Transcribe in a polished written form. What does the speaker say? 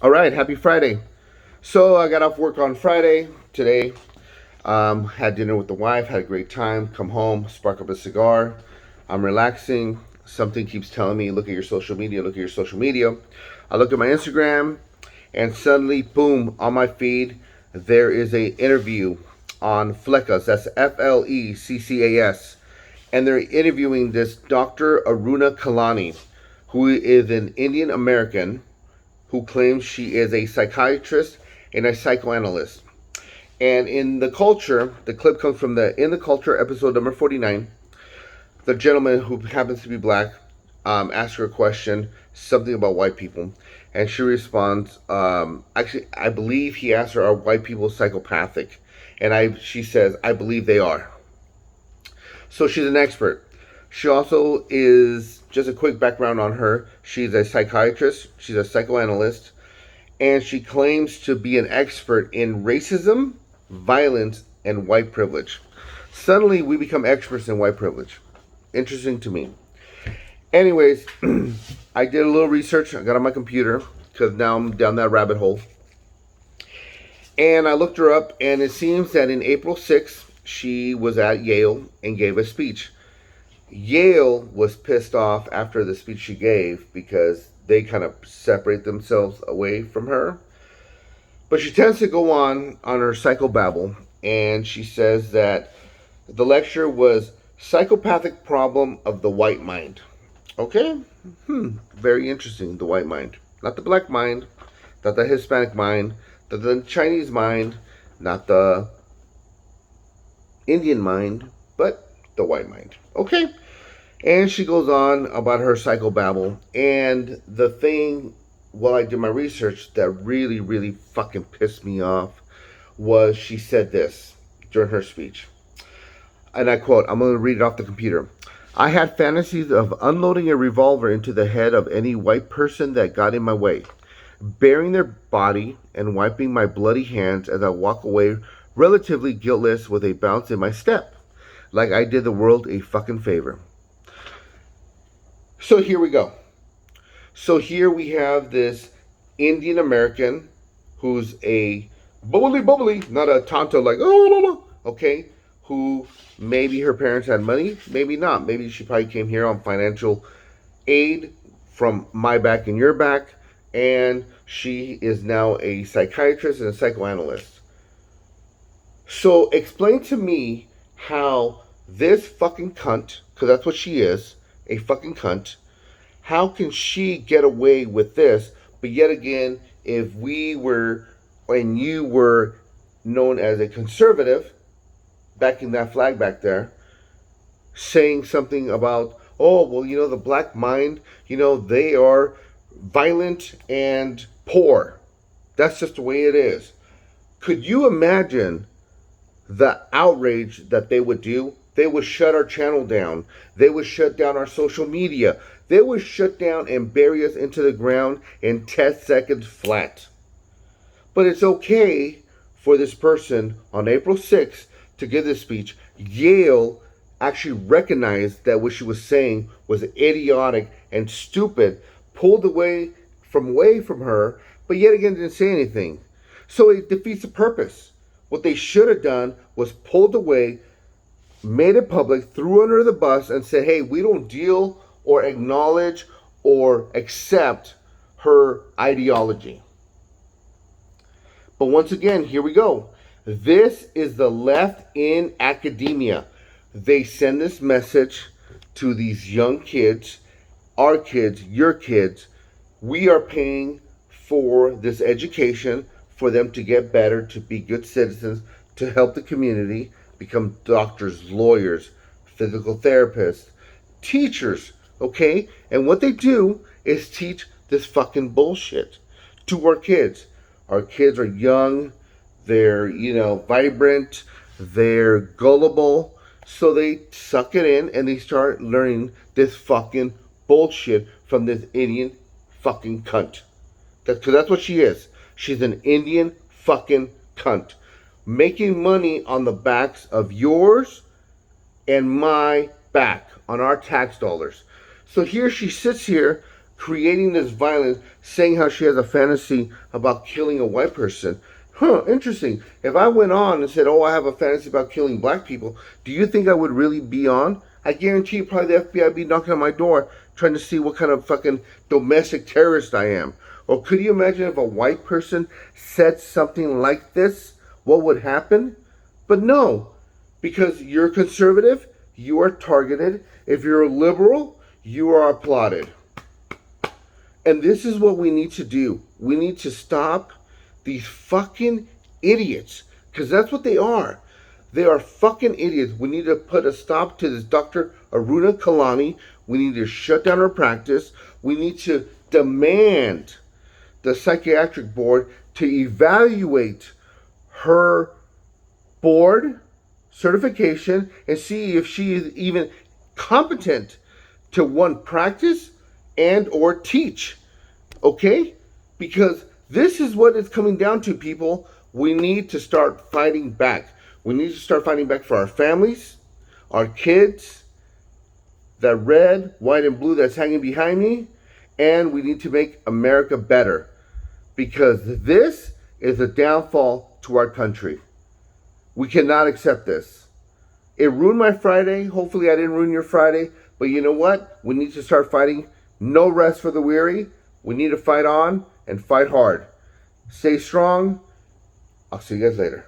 All right, happy Friday. So I got off work on Friday today. Had dinner with the wife, had a great time. Come home, spark up a cigar. I'm relaxing. Something keeps telling me, look at your social media, look at your social media. I look at my Instagram, and suddenly, boom, on my feed, there is a interview on Fleckas. That's Fleccas, and they're interviewing this Dr. Aruna Khilanani, who is an Indian American who claims she is a psychiatrist and a psychoanalyst. And in the culture, the clip comes from the In the Culture episode number 49. The gentleman who happens to be black asks her a question, something about white people, and she responds. Actually, I believe he asked her, "Are white people psychopathic?" And she says, "I believe they are." So she's an expert. She also is, just a quick background on her, she's a psychiatrist, she's a psychoanalyst, and she claims to be an expert in racism, violence, and white privilege. Suddenly, we become experts in white privilege. Interesting to me. Anyways, I did a little research. I got on my computer because now I'm down that rabbit hole. And I looked her up, and it seems that in April 6th, she was at Yale and gave a speech. Yale was pissed off after the speech she gave because they kind of separate themselves away from her. But she tends to go on her psychobabble, and she says that the lecture was psychopathic problem of the white mind. Okay? Very interesting, the white mind. Not the black mind, not the Hispanic mind, not the Chinese mind, not the Indian mind, but the white mind. Okay? And she goes on about her psychobabble. And the thing, while I did my research, that really, really fucking pissed me off was she said this during her speech. And I quote, I'm going to read it off the computer. I had fantasies of unloading a revolver into the head of any white person that got in my way, burying their body and wiping my bloody hands as I walk away relatively guiltless with a bounce in my step, like I did the world a fucking favor. So here we go. So here we have this Indian American who's a bubbly, not a tonto like, oh, okay, who maybe her parents had money, maybe not. Maybe she probably came here on financial aid from my back and your back, and she is now a psychiatrist and a psychoanalyst. So explain to me how this fucking cunt, because that's what she is, a fucking cunt, how can she get away with this? But yet again, if we were, and you were known as a conservative, backing that flag back there, saying something about, oh, well, the black mind, they are violent and poor. That's just the way it is. Could you imagine the outrage that they would do? They would shut our channel down. They would shut down our social media. They would shut down and bury us into the ground in 10 seconds flat. But it's okay for this person on April 6th to give this speech. Yale actually recognized that what she was saying was idiotic and stupid, pulled away from her, but yet again didn't say anything. So it defeats the purpose. What they should have done was pulled away, made it public, threw under the bus, and said, hey, we don't deal or acknowledge or accept her ideology. But once again, here we go. This is the left in academia. They send this message to these young kids, our kids, your kids. We are paying for this education for them to get better, to be good citizens, to help the community, become doctors, lawyers, physical therapists, teachers, okay? And what they do is teach this fucking bullshit to our kids. Our kids are young, they're, vibrant, they're gullible, so they suck it in and they start learning this fucking bullshit from this Indian fucking cunt. Because that's what she is. She's an Indian fucking cunt. Making money on the backs of yours and my back, on our tax dollars. So here she sits here creating this violence, saying how she has a fantasy about killing a white person. Huh, interesting. If I went on and said, oh, I have a fantasy about killing black people, do you think I would really be on? I guarantee you probably the FBI would be knocking on my door trying to see what kind of fucking domestic terrorist I am. Or could you imagine if a white person said something like this? What would happen? But no, because you're conservative, you are targeted. If you're a liberal, you are applauded. And this is what we need to do. We need to stop these fucking idiots, because that's what they are. They are fucking idiots. We need to put a stop to this Dr. Aruna Khilanani. We need to shut down her practice. We need to demand the psychiatric board to evaluate her board certification and see if she is even competent to, one, practice and or teach. Okay? Because this is what it's coming down to, people. We need to start fighting back. We need to start fighting back for our families, our kids, that red, white, and blue that's hanging behind me, and we need to make America better, because this is a downfall to our country. We cannot accept this. It ruined my Friday. Hopefully I didn't ruin your Friday, but you know what? We need to start fighting. No rest for the weary. We need to fight on and fight hard. Stay strong. I'll see you guys later.